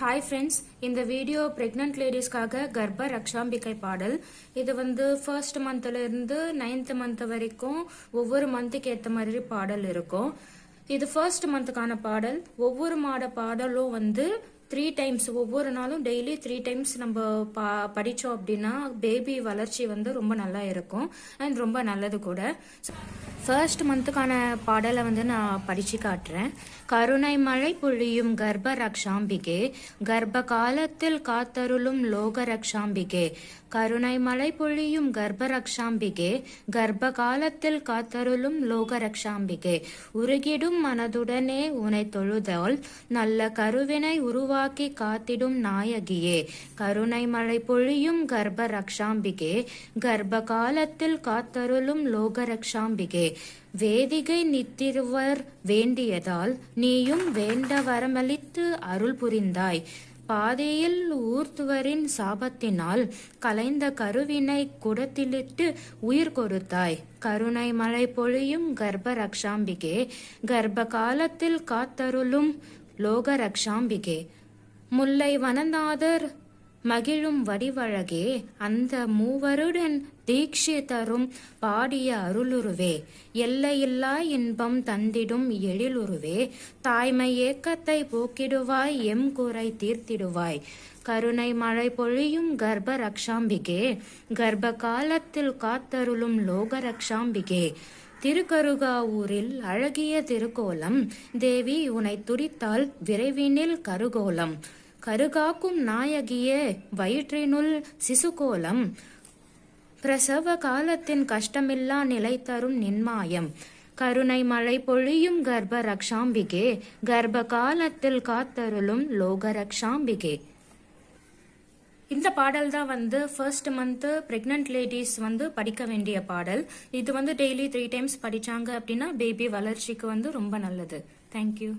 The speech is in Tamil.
ஹாய் ஃப்ரெண்ட்ஸ், இந்த வீடியோ பிரெக்னன்ட் லேடிஸ்க்காக கர்ப்ப ரக்ஷாம்பிகை பாடல். இது ஃபர்ஸ்ட் மந்த்ல இருந்து 9th மந்த் வரைக்கும் ஒவ்வொரு மந்த்துக்கு ஏற்ற மாதிரி பாடல் இருக்கும். இது ஃபர்ஸ்ட் மந்த்துக்கான பாடல். ஒவ்வொரு பாடலும் 3 டைம்ஸ், ஒவ்வொரு நாளும் டெய்லி 3 டைம்ஸ் நம்ம படித்தோம் அப்படின்னா பேபி வளர்ச்சி ரொம்ப நல்லா இருக்கும் அண்ட் ரொம்ப நல்லது கூட. ஃபர்ஸ்ட் மந்த்துக்கான பாடலை நான் படிச்சு காட்டுறேன். கருணை மழை பொழியும் கர்ப்ப ரக்ஷாம்பிகே, கர்ப்ப காலத்தில் காத்தருளும் லோக ரக்ஷாம்பிகே. கருணை மழை பொழியும் கர்ப்ப ரக்ஷாம்பிகே, கர்ப்ப காலத்தில் காத்தருளும் லோக ரக்ஷாம்பிகே. உருகிடும் மனதுடனே உனை தொழுதால் நல்ல கருவினை உருவாக்கி காத்திடும் நாயகியே. கருணை மழை பொழியும் கர்ப்ப ரக்ஷாம்பிகே, கர்ப்ப காலத்தில் காத்தருளும் லோக ரக்ஷாம்பிகே. வேதிகை நித்திருவர் வேண்டியதால் நீயும் வேண்ட வரமளித்து அருள் புரிந்தாய். பாதையில் ஊர்த்துவரின் சாபத்தினால் கலைந்த கருவினை குடத்திலிட்டு உயிர் கொடுத்தாய். கருணை மழை பொழியும் கர்ப்ப ரக்ஷாம்பிகே, கர்ப்ப காலத்தில் காத்தருளும் லோக ரக்ஷாம்பிகே. முல்லை வனநாதர் மகிழும் வடிவழகே, அந்த மூவருடன் தீட்சை தரும் பாடிய அருளுருவே. எல்லையில்லா இன்பம் தந்திடும் எழிலுருவே, தாய்மை ஏக்கத்தை போக்கிடுவாய், எம் குறை தீர்த்திடுவாய். கருணை மழை பொழியும் கர்ப்ப ரக்ஷாம்பிகே, கர்ப்ப காலத்தில் காத்தருளும் லோக ரக்ஷாம்பிகே. திருக்கருகாவூரில் அழகிய திருக்கோலம், தேவி உனை துடித்தால் விரைவினில் கருகோலம். கருகாக்கும் நாயகியே, வயிற்றினுள் சிசுகோலம். பிரசவ காலத்தின் கஷ்டமில்லா நிலை தரும் நின்மாயம். கருணை மழை பொழியும் கர்ப்ப ரக்ஷாம்பிகே, கர்ப்ப காலத்தில் காத்தருளும் லோக ரக்ஷாம்பிகே. இந்த பாடல் தான் ஃபர்ஸ்ட் மந்த் பிரெக்னன்ட் லேடிஸ் படிக்க வேண்டிய பாடல். இது டெய்லி 3 டைம்ஸ் படிச்சாங்க அப்படின்னா பேபி வளர்ச்சிக்கு ரொம்ப நல்லது. தேங்க்யூ.